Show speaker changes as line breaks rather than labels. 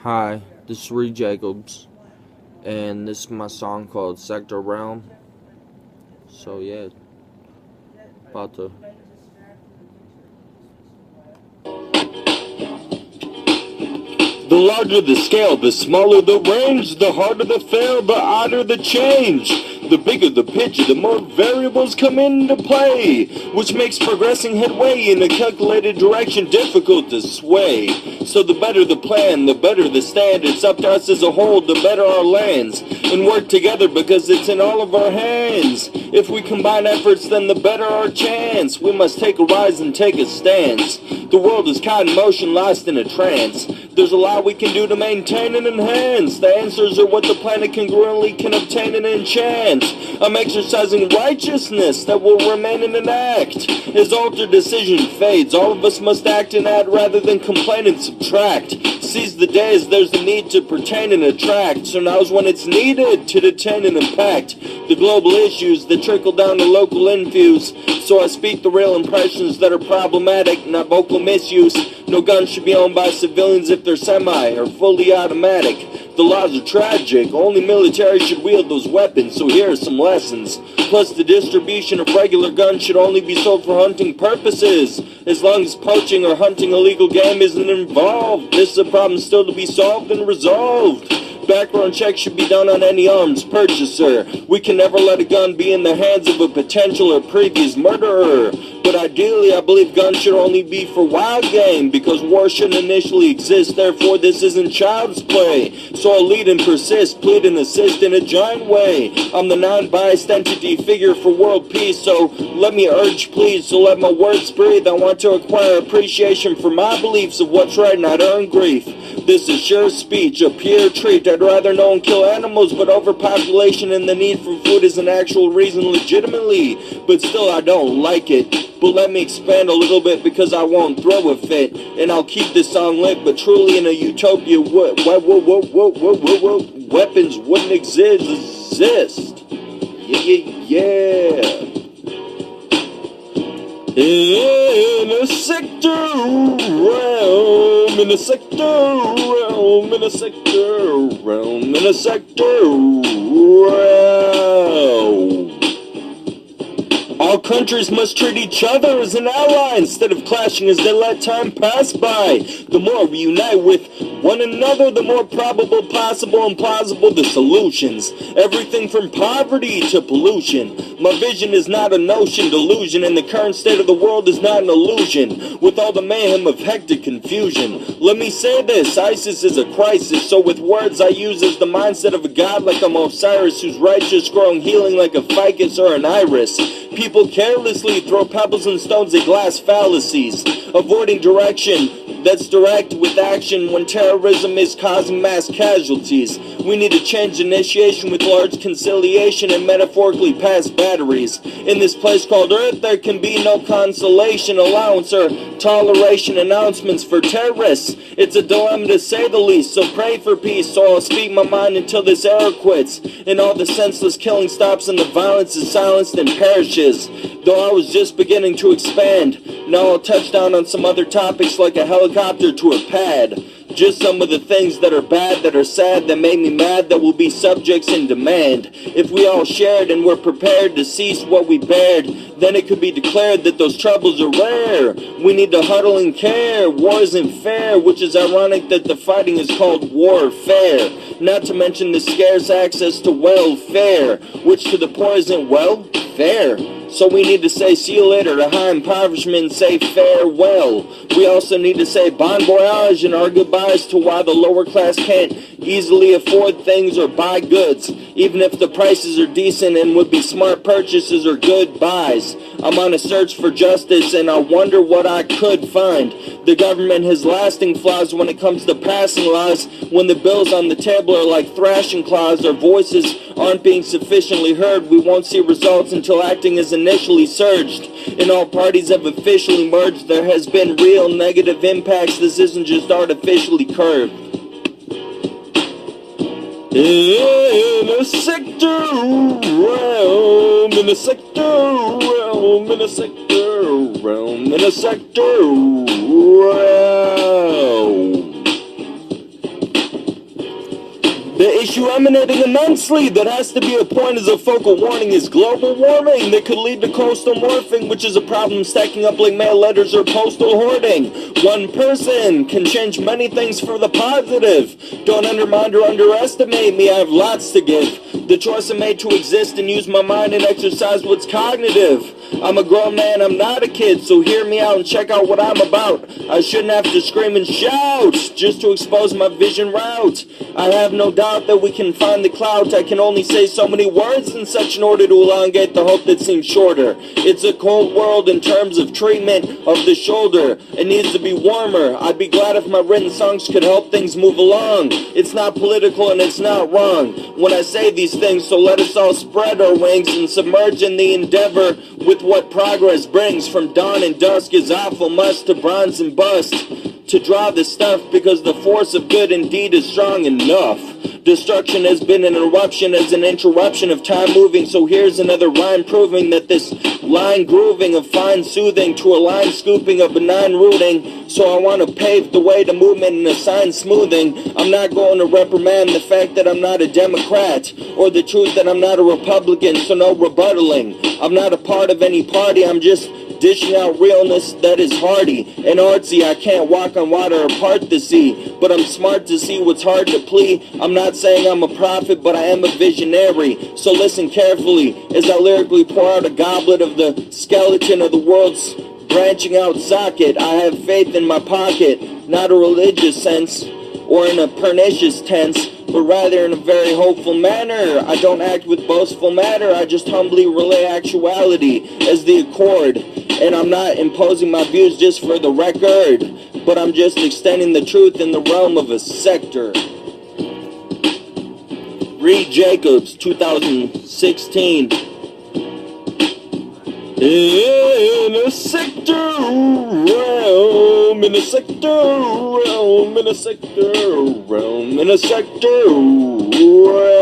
Hi, this is Reed Jacobs, and this is my song called Sector Realm. So yeah, about to.
The larger the scale, the smaller the range, the harder the fail, the odder the change. The bigger the picture, the more variables come into play, which makes progressing headway in a calculated direction difficult to sway. So the better the plan, the better the stand. It's up to us as a whole, the better our lands, and work together because it's in all of our hands. If we combine efforts, then the better our chance. We must take a rise and take a stance. The world is caught in motion, lost in a trance. There's a lot we can do to maintain and enhance. The answers are what the planet congruently can obtain and enchant. I'm exercising righteousness that will remain in an act. As altered decision fades, all of us must act and add rather than complain and subtract. Seize the days, there's a need to pertain and attract. So now's when it's needed to detain and impact the global issues that trickle down to local infuse. So I speak the real impressions that are problematic, not vocal misuse. No guns should be owned by civilians if they're semi or fully automatic. The laws are tragic, only military should wield those weapons, so here are some lessons. Plus the distribution of regular guns should only be sold for hunting purposes. As long as poaching or hunting illegal game isn't involved, this is a problem still to be solved and resolved. Background checks should be done on any arms purchaser. We can never let a gun be in the hands of a potential or previous murderer. But ideally, I believe guns should only be for wild game, because war shouldn't initially exist, therefore this isn't child's play. So I'll lead and persist, plead and assist in a giant way. I'm the non-biased entity figure for world peace, so let me urge please, so let my words breathe. I want to acquire appreciation for my beliefs of what's right, not earn grief. This is sure speech, a pure treat. I'd rather no one kill animals, but overpopulation and the need for food is an actual reason legitimately. But still I don't like it. But let me expand a little bit because I won't throw a fit. And I'll keep this song lit, but truly in a utopia, weapons wouldn't exist. Yeah. In a sector realm, in a sector realm, in a sector realm, in a sector realm. All countries must treat each other as an ally instead of clashing as they let time pass by. The more we unite with one another, the more probable, possible, and plausible the solutions. Everything from poverty to pollution. My vision is not a notion, delusion, and the current state of the world is not an illusion. With all the mayhem of hectic confusion. Let me say this, ISIS is a crisis, so with words I use as the mindset of a god like I'm Osiris, who's righteous, growing healing like a ficus or an iris. People carelessly throw pebbles and stones at glass fallacies, avoiding direction that's direct with action when terrorism is causing mass casualties. We need to change initiation with large conciliation and metaphorically pass batteries. In this place called Earth, there can be no consolation, allowance, or toleration announcements for terrorists. It's a dilemma to say the least, so pray for peace, so I'll speak my mind until this era quits, and all the senseless killing stops and the violence is silenced and perishes. Though I was just beginning to expand, now I'll touch down on some other topics like a helicopter to a pad. Just some of the things that are bad, that are sad, that make me mad, that will be subjects in demand. If we all shared and were prepared to cease what we bared, then it could be declared that those troubles are rare. We need to huddle and care. War isn't fair, which is ironic that the fighting is called warfare. Not to mention the scarce access to welfare, which to the poor isn't, well, fair. So we need to say see you later to high impoverishment and say farewell. We also need to say bon voyage and our goodbyes to why the lower class can't easily afford things or buy goods, even if the prices are decent and would be smart purchases or good buys. I'm on a search for justice and I wonder what I could find. The government has lasting flaws when it comes to passing laws. When the bills on the table are like thrashing claws, our voices aren't being sufficiently heard. We won't see results until acting is initially surged. And all parties have officially merged. There has been real negative impacts. This isn't just artificially curved. In a sector realm, in a sector realm, in a sector realm, in a sector realm. The issue emanating immensely that has to be a point as a focal warning is global warming that could lead to coastal morphing, which is a problem stacking up like mail letters or postal hoarding. One person can change many things for the positive. Don't undermine or underestimate me, I have lots to give. The choice I made to exist and use my mind and exercise what's cognitive. I'm a grown man, I'm not a kid, so hear me out and check out what I'm about. I shouldn't have to scream and shout just to expose my vision route. I have no doubt that we can find the clout. I can only say so many words in such an order to elongate the hope that seems shorter. It's a cold world in terms of treatment of the shoulder. It needs to be warmer. I'd be glad if my written songs could help things move along. It's not political and it's not wrong when I say these things, so let us all spread our wings and submerge in the endeavor with what progress brings. From dawn and dusk is awful must to bronze and bust, to draw the stuff because the force of good indeed is strong enough. Destruction has been an eruption as an interruption of time moving, so here's another rhyme proving that this line grooving of fine soothing to a line scooping of benign rooting. So I want to pave the way to movement and assign smoothing. I'm not going to reprimand the fact that I'm not a Democrat, or the truth that I'm not a Republican, so no rebuttaling. I'm not a part of any party, I'm just dishing out realness that is hardy and artsy. I can't walk on water or part the sea, but I'm smart to see what's hard to plea. I'm not saying I'm a prophet, but I am a visionary. So listen carefully as I lyrically pour out a goblet of the skeleton of the world's branching out socket. I have faith in my pocket, not a religious sense or in a pernicious tense, but rather in a very hopeful manner. I don't act with boastful matter, I just humbly relay actuality as the accord. And I'm not imposing my views just for the record, but I'm just extending the truth in the realm of a sector. Reed Jacobs, 2016. In a sector realm, in a sector realm, in a sector realm, in a sector realm.